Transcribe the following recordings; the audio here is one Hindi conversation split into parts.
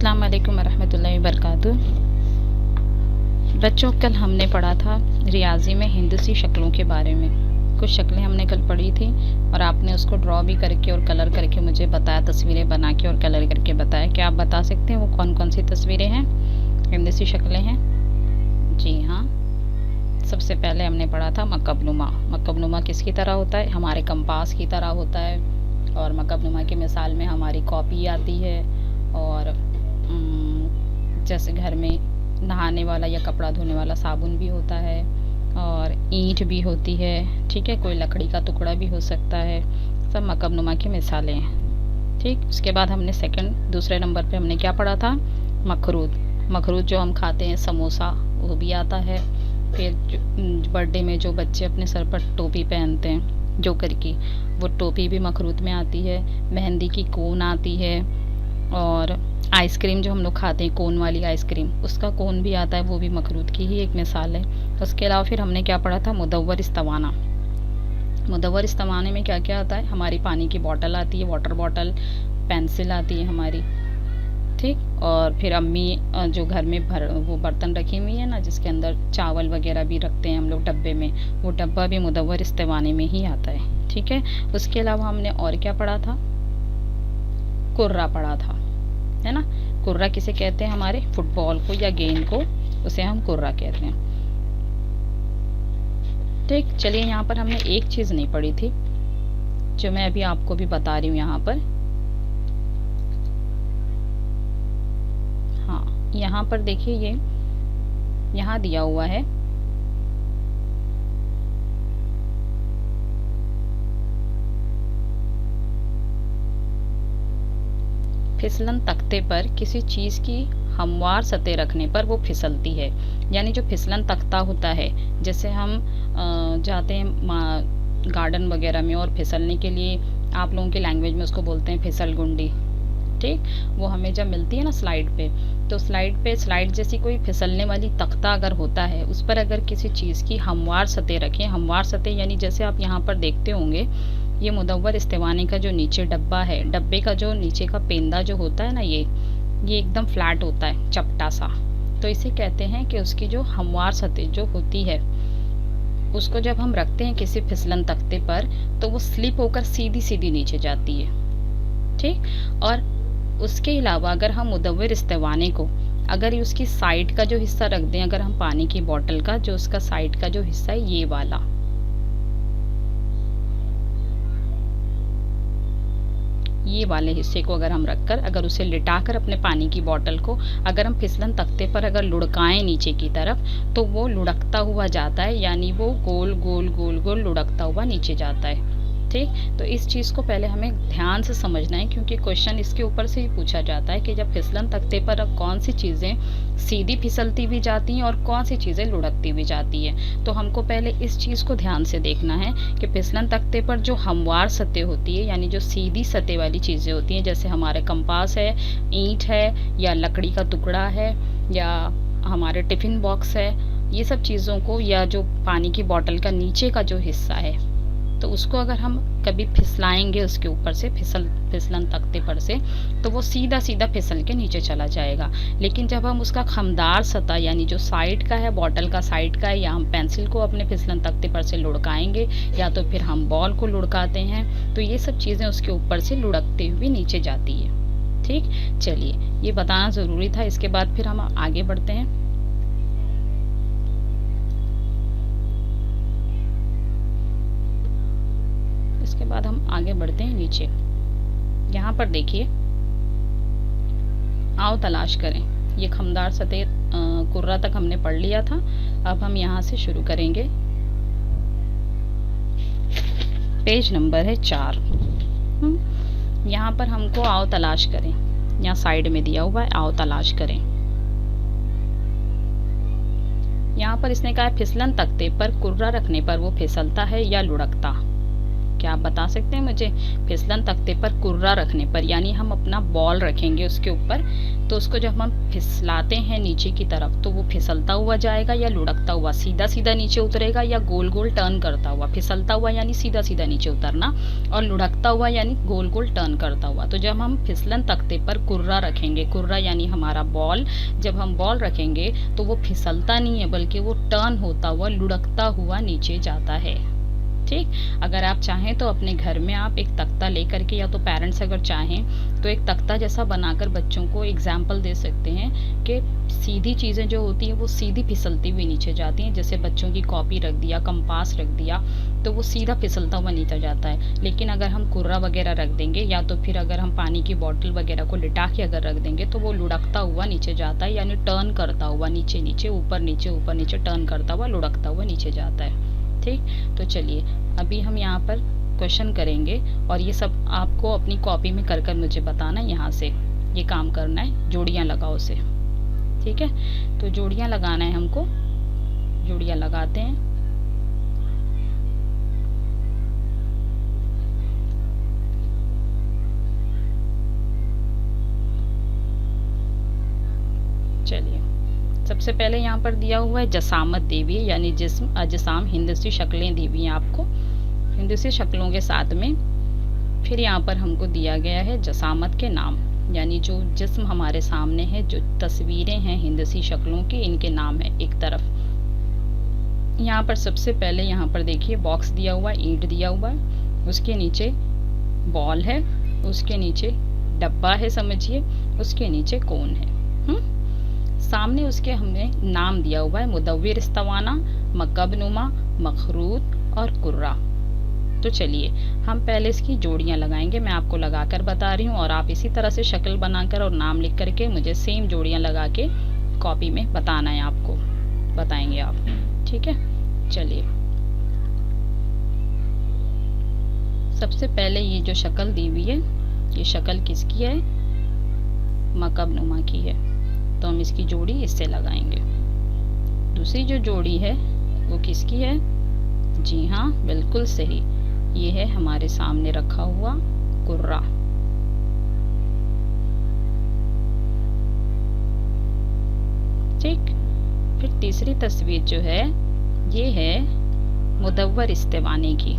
अस्सलाम वालेकुम वरहमतुल्लाहि वबरकातुह। बच्चों, कल हमने पढ़ा था रियाजी में हिंदसी शक्लों के बारे में। कुछ शक्लें हमने कल पढ़ी थी और आपने उसको ड्रॉ भी करके और कलर करके मुझे बताया, तस्वीरें बना के और कलर करके बताया। क्या आप बता सकते हैं वो कौन कौन सी तस्वीरें हैं, हिंदसी शक्लें हैं? जी हाँ, सबसे पहले हमने पढ़ा था मकबनुमा। मकबनुमा किसकी तरह होता है? हमारे कंपास की तरह होता है। और मकबनुमा की मिसाल में हमारी कॉपी आती है, और जैसे घर में नहाने वाला या कपड़ा धोने वाला साबुन भी होता है, और ईंट भी होती है। ठीक है, कोई लकड़ी का टुकड़ा भी हो सकता है। सब मकबनुमा की मिसालें हैं। ठीक, उसके बाद हमने दूसरे नंबर पे हमने क्या पढ़ा था? मखरूद। मखरूद जो हम खाते हैं, समोसा, वो भी आता है। फिर बर्थडे में जो बच्चे अपने सर पर टोपी पहनते हैं, जोकर की, वो टोपी भी मखरूद में आती है। मेहंदी की कोन आती है, और आइसक्रीम जो हम लोग खाते हैं, कोन वाली आइसक्रीम, उसका कोन भी आता है, वो भी मखरूद की ही एक मिसाल है। उसके अलावा फिर हमने क्या पढ़ा था? मुदव्वर इस्तवाना। मुदव्वर इस्तवाने में क्या क्या आता है? हमारी पानी की बोतल आती है, वाटर बॉटल, पेंसिल आती है हमारी। ठीक, और फिर अम्मी जो घर में वो बर्तन रखी हुई है ना, जिसके अंदर चावल वगैरह भी रखते हैं हम लोग डब्बे में, वो डब्बा भी मुदव्वर इस्तवाने में ही आता है। ठीक है, उसके अलावा हमने और क्या पढ़ा था? कुर्रा पढ़ा था, है ना। कुर्रा किसे कहते हैं? हमारे फुटबॉल को या गेंद को, उसे हम कुर्रा कहते हैं। ठीक, चलिए, यहाँ पर हमने एक चीज़ नहीं पढ़ी थी जो मैं अभी आपको भी बता रही हूँ यहाँ पर। हाँ, यहाँ पर देखिए, ये यहाँ दिया हुआ है फिसलन तख्ते पर किसी चीज़ की हमवार सतह रखने पर वो फिसलती है। यानी जो फिसलन तख्ता होता है, जैसे हम जाते हैं गार्डन वगैरह में, और फिसलने के लिए आप लोगों की लैंग्वेज में उसको बोलते हैं फिसल गुंडी। ठीक, वो हमें जब मिलती है ना स्लाइड पे, तो स्लाइड जैसी कोई फिसलने वाली तख्ता अगर होता है, उस पर अगर किसी चीज़ की हमवार सतह रखें, हमवार सतह यानी जैसे आप यहाँ पर देखते होंगे, ये मुदव्वर इस्तेवाने का जो नीचे डब्बा है, डब्बे का जो नीचे का पेंदा जो होता है ना, ये एकदम फ्लैट होता है, चपटा सा। तो इसे कहते हैं कि उसकी जो हमवार सतह जो होती है, उसको जब हम रखते हैं किसी फिसलन तख्ते पर, तो वो स्लिप होकर सीधी सीधी नीचे जाती है। ठीक, और उसके अलावा अगर हम मुदव्वर इस्तेवाने को, अगर उसकी साइड का जो हिस्सा रख दें, अगर हम पानी की बोतल का जो उसका साइड का जो हिस्सा है, ये वाला, ये वाले हिस्से को अगर हम रखकर, अगर उसे लिटाकर अपने पानी की बोतल को अगर हम फिसलन तख्ते पर अगर लुढ़काएं नीचे की तरफ, तो वो लुढ़कता हुआ जाता है, यानी वो गोल गोल गोल गोल लुढ़कता हुआ नीचे जाता है। ठीक, तो इस चीज़ को पहले हमें ध्यान से समझना है, क्योंकि क्वेश्चन इसके ऊपर से ही पूछा जाता है कि जब फिसलन तख्ते पर अब कौन सी चीज़ें सीधी फिसलती भी जाती हैं और कौन सी चीज़ें लुढ़कती भी जाती है। तो हमको पहले इस चीज़ को ध्यान से देखना है कि फिसलन तख्ते पर जो हमवार सतह होती है, यानी जो सीधी सतह वाली चीज़ें होती हैं, जैसे हमारे कंपास है, ईंट है, या लकड़ी का टुकड़ा है, या हमारे टिफ़िन बॉक्स है, ये सब चीज़ों को, या जो पानी की बोतल का नीचे का जो हिस्सा है, तो उसको अगर हम कभी फिसलाएंगे उसके ऊपर से, फिसलन तख्ते पर से, तो वो सीधा सीधा फिसल के नीचे चला जाएगा। लेकिन जब हम उसका खमदार सतह, यानी जो साइड का है, बोतल का साइड का है, या हम पेंसिल को अपने फिसलन तख्ते पर से लुढ़काएंगे, या तो फिर हम बॉल को लुढ़काते हैं, तो ये सब चीज़ें उसके ऊपर से लुढ़कते हुए नीचे जाती है। ठीक, चलिए, ये बताना ज़रूरी था। इसके बाद फिर हम आगे बढ़ते हैं। इसके बाद हम आगे बढ़ते हैं नीचे। यहाँ पर देखिए, आओ तलाश करें, ये खमदार सतह कुर्रा तक हमने पढ़ लिया था। अब हम यहाँ से शुरू करेंगे। पेज नंबर है 4। यहाँ पर हमको आओ तलाश करें, यहाँ साइड में दिया हुआ है, आओ तलाश करें। यहाँ पर इसने कहा है फिसलन तख्ते पर कुर्रा रखने पर वो फिसलता है या लुढ़कता। क्या आप बता सकते हैं मुझे? फिसलन तख्ते पर कुर्रा रखने पर, यानी हम अपना बॉल रखेंगे उसके ऊपर, तो उसको जब हम फिसलाते हैं नीचे की तरफ तो वो फिसलता हुआ जाएगा या लुढ़कता हुआ, सीधा सीधा नीचे उतरेगा या गोल गोल टर्न करता हुआ? फिसलता हुआ यानी सीधा सीधा नीचे उतरना, और लुढ़कता हुआ यानी गोल गोल टर्न करता हुआ। तो जब हम फिसलन तख्ते पर कुर्रा रखेंगे, कुर्रा यानी हमारा बॉल, जब हम बॉल रखेंगे तो वो फिसलता नहीं है बल्कि वो टर्न होता हुआ, लुढ़कता हुआ नीचे जाता है। ठीक, अगर आप चाहें तो अपने घर में आप एक तख्ता लेकर के, या तो पेरेंट्स अगर चाहें तो एक तख्ता जैसा बनाकर बच्चों को एग्जाम्पल दे सकते हैं कि सीधी चीज़ें जो होती हैं वो सीधी फिसलती हुई नीचे जाती हैं। जैसे बच्चों की कॉपी रख दिया, कंपास रख दिया, तो वो सीधा फिसलता हुआ नीचे जाता है। लेकिन अगर हम कुर्रा वगैरह रख देंगे, या तो फिर अगर हम पानी की बॉटल वगैरह को लिटा के अगर रख देंगे, तो वो लुढ़कता हुआ नीचे जाता है, यानी टर्न करता हुआ नीचे नीचे, ऊपर नीचे टर्न करता हुआ, लुढ़कता हुआ नीचे जाता है। ठीक, तो चलिए अभी हम यहाँ पर क्वेश्चन करेंगे और ये सब आपको अपनी कॉपी में कर कर मुझे बताना है। यहाँ से ये काम करना है, जोड़ियाँ लगाओ से। ठीक है, तो जोड़ियाँ लगाना है हमको, जोड़ियाँ लगाते हैं। चलिए, सबसे पहले यहाँ पर दिया हुआ है जसामत देवी, यानी जिस्म, अजसाम, हिंदसी शक्लें दी हुई हैं आपको, हिंदसी शक्लों के साथ में। फिर यहाँ पर हमको दिया गया है जसामत के नाम, यानी जो जिस्म हमारे सामने है, जो तस्वीरें हैं हिंदसी शक्लों की, इनके नाम है एक तरफ। यहाँ पर सबसे पहले यहाँ पर देखिए बॉक्स दिया हुआ है, ईंट दिया हुआ है, उसके नीचे बॉल है, उसके नीचे डब्बा है समझिए, उसके नीचे कोन है। सामने उसके हमने नाम दिया हुआ है मुदव्विर इस्तवाना, मकबनुमा, मखरूत और कुर्रा। तो चलिए हम पहले इसकी जोड़ियां लगाएंगे, मैं आपको लगाकर बता रही हूँ और आप इसी तरह से शक्ल बनाकर और नाम लिख करके मुझे सेम जोड़ियां लगा के कॉपी में बताना है, आपको बताएंगे आप। ठीक है, चलिए सबसे पहले ये जो शक्ल दी हुई है, ये शक्ल किसकी है? मकबनुमा की है, तो हम इसकी जोड़ी इससे लगाएंगे। दूसरी जो जोड़ी है वो किसकी है? जी हाँ, बिल्कुल सही, ये है हमारे सामने रखा हुआ कुर्रा। ठीक, फिर तीसरी तस्वीर जो है ये है मुदव्वर इस्तेवाने की।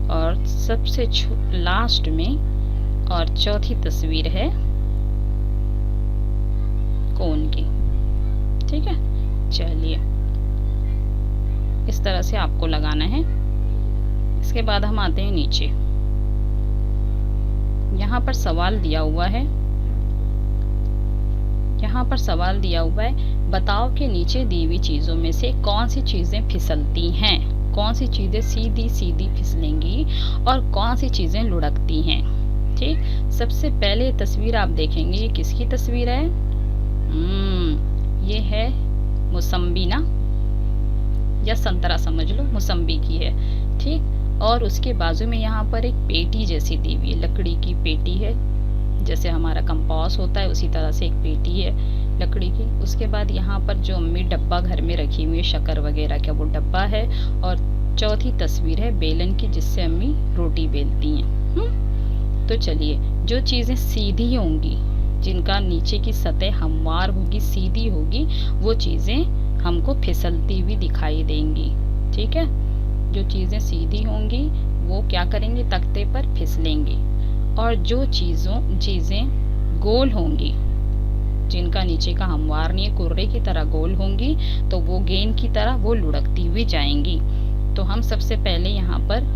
और सबसे लास्ट में और चौथी तस्वीर है कोन की। ठीक है, चलिए इस तरह से आपको लगाना है। इसके बाद हम आते हैं नीचे, यहाँ पर सवाल दिया हुआ है, यहाँ पर सवाल दिया हुआ है बताओ कि नीचे दी हुई चीजों में से कौन सी चीजें फिसलती हैं, कौन सी चीजें सीधी सीधी फिसलेंगी और कौन सी चीजें लुढ़कती हैं। ठीक, सबसे पहले तस्वीर आप देखेंगे, ये किसकी तस्वीर है? ये है मौसम्बी ना, या संतरा समझ लो, मौसम्बी की है। ठीक, और उसके बाजू में यहाँ पर एक पेटी जैसी दी हुई है, लकड़ी की पेटी है, जैसे हमारा कंपास होता है उसी तरह से एक पेटी है लकड़ी की। उसके बाद यहाँ पर जो अम्मी डब्बा घर में रखी हुई है शक्कर वगैरह का, वो डब्बा है। और चौथी तस्वीर है बेलन की, जिससे अम्मी रोटी बेलती हैं। तो चलिए, जो चीज़ें सीधी होंगी, जिनका नीचे की सतह हमवार होगी, सीधी होगी, वो चीज़ें हमको फिसलती हुई दिखाई देंगी। ठीक है, जो चीज़ें सीधी होंगी वो क्या करेंगी? तख्ते पर फिसलेंगी। और जो चीज़ें गोल होंगी, जिनका नीचे का हमवार नहीं है, कुर्रे की तरह गोल होंगी, तो वो गेंद की तरह वो लुढ़कती हुई जाएंगी। तो हम सबसे पहले यहाँ पर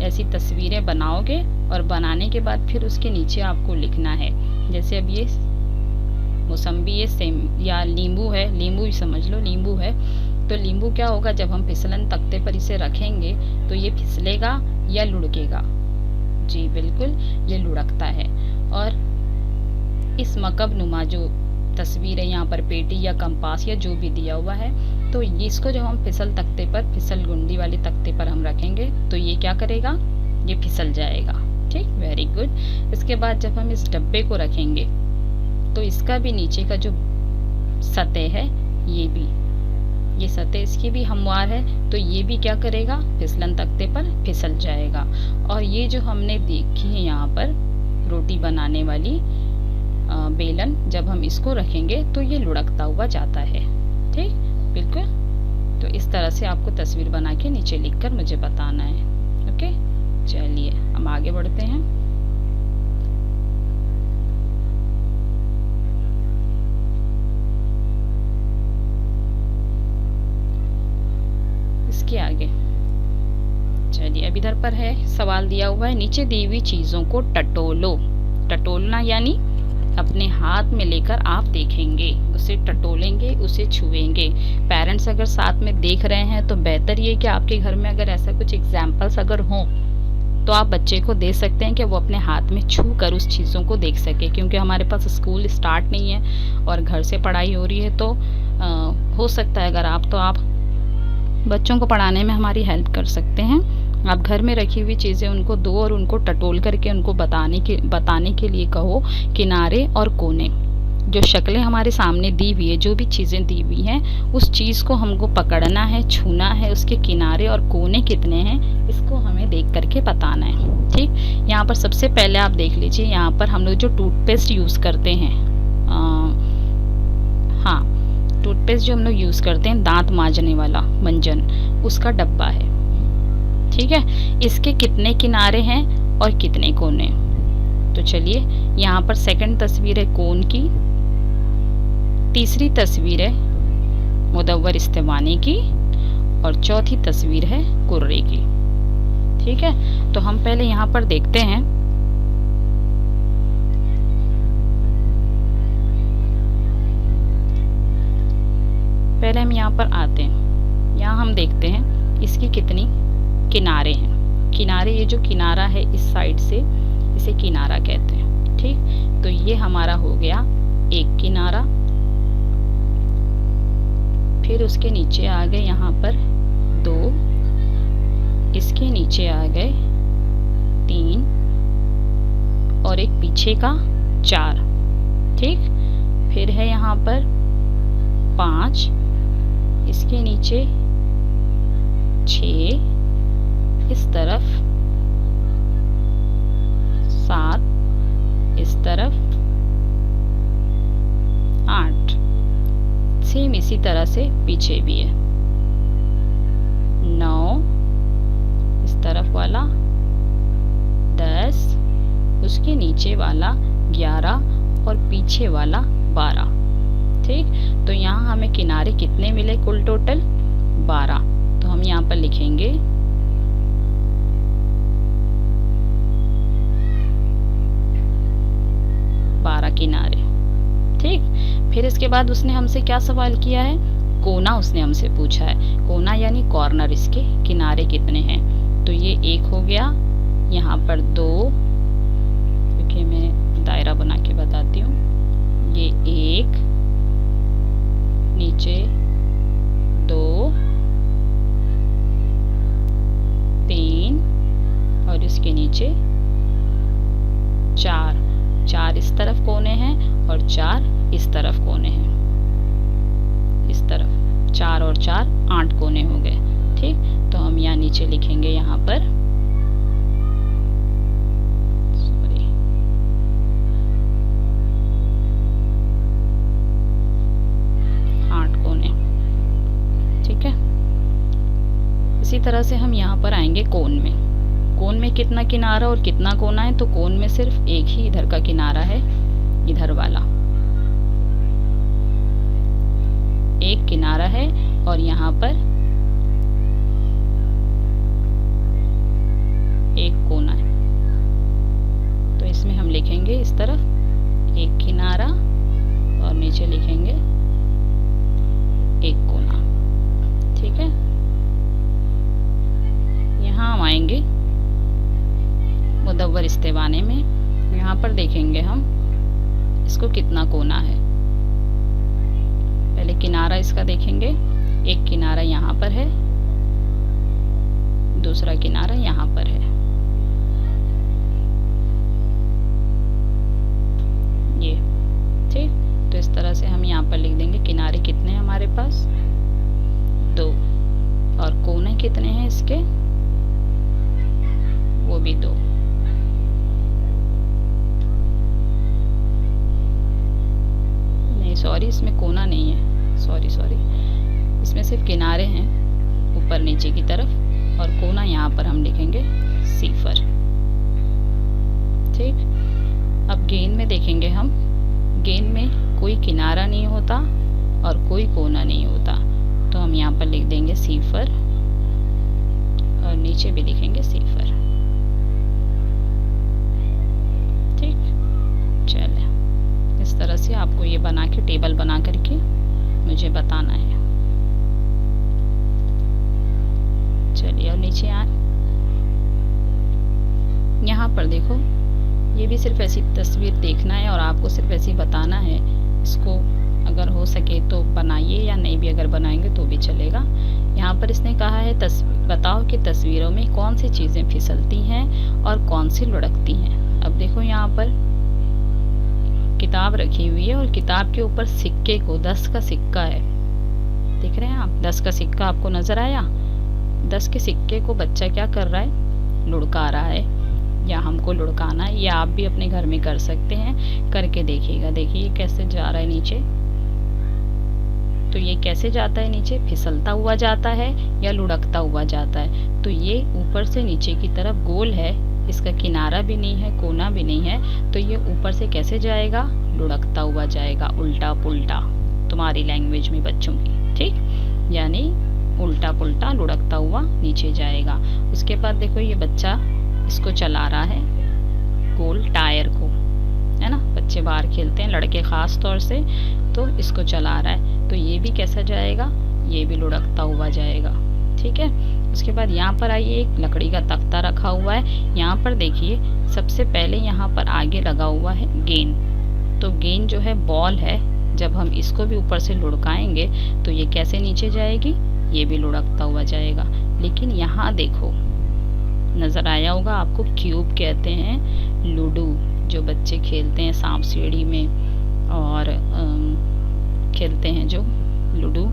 ऐसी तस्वीरें बनाओगे और बनाने के बाद फिर उसके नीचे आपको लिखना है। जैसे अब ये मौसम्बी है सेम, या नींबू है, नींबू ही समझ लो, नींबू है। तो नींबू क्या होगा? जब हम फिसलन तख्ते पर इसे रखेंगे तो ये फिसलेगा या लुढ़केगा? जी बिल्कुल, ये लुढ़कता है। और इस मकब नुमा जो तस्वीर है, यहाँ पर पेटी या कंपास या जो भी दिया हुआ है, तो इसको जब हम फिसल तख्ते पर, फिसल गुंडी वाले तख्ते पर हम रखेंगे तो ये क्या करेगा? ये फिसल जाएगा। ठीक, वेरी गुड। इसके बाद जब हम इस डब्बे को रखेंगे तो इसका भी नीचे का जो सतह है, ये सतह इसकी भी हमवार है, तो ये भी क्या करेगा, फिसलन तख्ते पर फिसल जाएगा। और ये जो हमने देखी है यहाँ पर रोटी बनाने वाली बेलन, जब हम इसको रखेंगे तो ये लुढ़कता हुआ जाता है। ठीक, बिल्कुल। तो इस तरह से आपको तस्वीर बना के नीचे लिखकर मुझे बताना है। ओके, चलिए हम आगे बढ़ते हैं। इसके आगे चलिए, अब इधर पर है सवाल दिया हुआ है, नीचे दी हुई चीजों को टटोलो। टटोलना यानी अपने हाथ में लेकर आप देखेंगे, उसे टटोलेंगे, उसे छुएंगे। पेरेंट्स अगर साथ में देख रहे हैं तो बेहतर ये कि आपके घर में अगर ऐसा कुछ एग्जाम्पल्स अगर हों तो आप बच्चे को दे सकते हैं कि वो अपने हाथ में छू कर उस चीज़ों को देख सके, क्योंकि हमारे पास स्कूल स्टार्ट नहीं है और घर से पढ़ाई हो रही है। तो हो सकता है अगर आप बच्चों को पढ़ाने में हमारी हेल्प कर सकते हैं। आप घर में रखी हुई चीज़ें उनको दो और उनको टटोल करके उनको बताने के लिए कहो किनारे और कोने। जो शक्लें हमारे सामने दी हुई है, जो भी चीज़ें दी हुई हैं, उस चीज़ को हमको पकड़ना है, छूना है, उसके किनारे और कोने कितने हैं इसको हमें देख करके बताना है। ठीक, यहाँ पर सबसे पहले आप देख लीजिए, यहाँ पर हम लोग जो टूथपेस्ट यूज़ करते हैं, हाँ, टूथपेस्ट जो हम लोग यूज़ करते हैं दांत मांजने वाला मंजन, उसका डब्बा है। ठीक है, इसके कितने किनारे हैं और कितने कोने। तो चलिए, यहाँ पर सेकंड तस्वीर है कोन की, तीसरी तस्वीर है मुदव्वर इस्तेवानी की और चौथी तस्वीर है कुर्रे की। ठीक है, तो हम पहले यहाँ पर देखते हैं। पहले हम यहाँ पर आते हैं, यहाँ हम देखते हैं इसकी कितनी किनारे हैं। किनारे, ये जो किनारा है इस साइड से, इसे किनारा कहते हैं। ठीक, तो ये हमारा हो गया एक किनारा। फिर उसके नीचे आ गए यहाँ पर 2, इसके नीचे आ गए 3 और एक पीछे का 4। ठीक, फिर है यहाँ पर 5, इसके नीचे 6, इस तरफ 7, इस तरफ 8। सेम इसी तरह से पीछे भी है 9, इस तरफ वाला 10, उसके नीचे वाला 11 और पीछे वाला 12। ठीक, तो यहाँ हमें किनारे कितने मिले कुल टोटल 12। तो हम यहाँ पर लिखेंगे 12 किनारे। ठीक, फिर इसके बाद उसने हमसे क्या सवाल किया है, कोना उसने हमसे पूछा है। कोना यानी कॉर्नर, इसके किनारे कितने हैं। तो ये 1 हो गया, यहाँ पर 2, देखिए मैं दायरा बना के बताती हूँ, ये 1, नीचे 2, 3 और इसके नीचे 4। 4 इस तरफ कोने हैं और 4 इस तरफ कोने हैं। इस तरफ 4 और 4 8 कोने हो गए। ठीक, तो हम यहाँ नीचे लिखेंगे यहाँ पर 8 कोने। ठीक है, इसी तरह से हम यहाँ पर आएंगे कोन में। कोन में कितना किनारा और कितना कोना है, तो कोन में सिर्फ एक ही इधर का किनारा है, इधर वाला एक किनारा है और यहाँ पर एक कोना है। तो इसमें हम लिखेंगे इस तरफ एक किनारा और नीचे लिखेंगे एक कोना। ठीक है, यहाँ हम आएंगे मुदव्वर इस्तेवाने में। यहाँ पर देखेंगे हम इसको कितना कोना है। पहले किनारा इसका देखेंगे, एक किनारा यहाँ पर है, दूसरा किनारा यहाँ पर है। ये, ठीक। तो इस तरह से हम यहाँ पर लिख देंगे किनारे कितने हैं हमारे पास, 2, और कोने कितने हैं इसके, वो भी 2। नहीं सॉरी, इसमें कोना नहीं है, सॉरी इसमें सिर्फ किनारे हैं ऊपर नीचे की तरफ, और कोना यहाँ पर हम लिखेंगे 0, ठीक। अब गेंद में देखेंगे हम, गेंद में कोई किनारा नहीं होता और कोई कोना नहीं होता, तो हम यहाँ पर लिख देंगे 0 और नीचे भी लिखेंगे 0, ठीक। चलिए, इस तरह से आपको ये बना के टेबल बना करके मुझे बताना है। चलिए और नीचे आए, यहाँ पर देखो, ये भी सिर्फ ऐसी तस्वीर देखना है और आपको सिर्फ ऐसी बताना है। इसको अगर हो सके तो बनाइए, या नहीं भी अगर बनाएंगे तो भी चलेगा। यहाँ पर इसने कहा है बताओ कि तस्वीरों में कौन सी चीज़ें फिसलती हैं और कौन सी लुढ़कती हैं। अब देखो यहाँ पर किताब रखी हुई है और किताब के ऊपर सिक्के को 10 का सिक्का है, देख रहे हैं आप, 10 का सिक्का आपको नज़र आया। 10 के सिक्के को बच्चा क्या कर रहा है, लुढ़का रहा है, या हमको लुढ़काना है, या आप भी अपने घर में कर सकते हैं, करके देखिएगा। देखिए कैसे जा रहा है नीचे, तो ये कैसे जाता है नीचे, फिसलता हुआ जाता है या लुढ़कता हुआ जाता है। तो ये ऊपर से नीचे की तरफ गोल है, इसका किनारा भी नहीं है, कोना भी नहीं है, तो ये ऊपर से कैसे जाएगा, लुढ़कता हुआ जाएगा, उल्टा पुल्टा, तुम्हारी लैंग्वेज में बच्चों की, ठीक, यानी उल्टा पुल्टा लुढ़कता हुआ नीचे जाएगा। उसके बाद देखो ये बच्चा इसको चला रहा है, गोल टायर को, है ना, बच्चे बाहर खेलते हैं, लड़के ख़ास तौर से, तो इसको चला रहा है, तो ये भी कैसा जाएगा, ये भी लुढ़कता हुआ जाएगा, ठीक है। उसके बाद यहाँ पर आइए, एक लकड़ी का तख्ता रखा हुआ है, यहाँ पर देखिए सबसे पहले यहाँ पर आगे लगा हुआ है गेंद, तो गेंद जो है बॉल है, जब हम इसको भी ऊपर से लुढ़काएंगे तो ये कैसे नीचे जाएगी, ये भी लुढ़कता हुआ जाएगा। लेकिन यहाँ देखो, नज़र आया होगा आपको, क्यूब कहते हैं लूडो, जो बच्चे खेलते हैं सांप सीढ़ी में और खेलते हैं जो लूडो,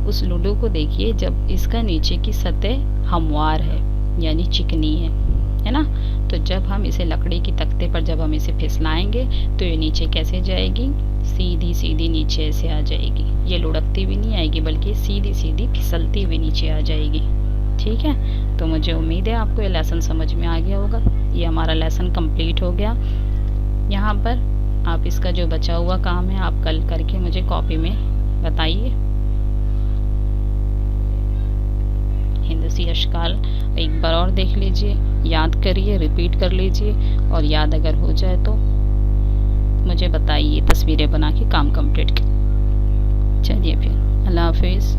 उस लूडो को देखिए, जब इसका नीचे की सतह हमवार है यानी चिकनी है ना, तो जब हम इसे लकड़ी की तख्ते पर जब हम इसे फिसलाएंगे तो ये नीचे कैसे जाएगी, सीधी सीधी नीचे ऐसे आ जाएगी, ये लुढ़कती भी नहीं आएगी बल्कि सीधी सीधी फिसलती हुई नीचे आ जाएगी, ठीक है। तो मुझे उम्मीद है आपको ये लेसन समझ में आ गया होगा। ये हमारा लेसन कंप्लीट हो गया। यहाँ पर आप इसका जो बचा हुआ काम है आप कल करके मुझे कॉपी में बताइए। हिंदसी अशकाल एक बार और देख लीजिए, याद करिए, रिपीट कर लीजिए, और याद अगर हो जाए तो मुझे बताइए, तस्वीरें बना के काम कंप्लीट। चलिए फिर, अल्लाह हाफिज़।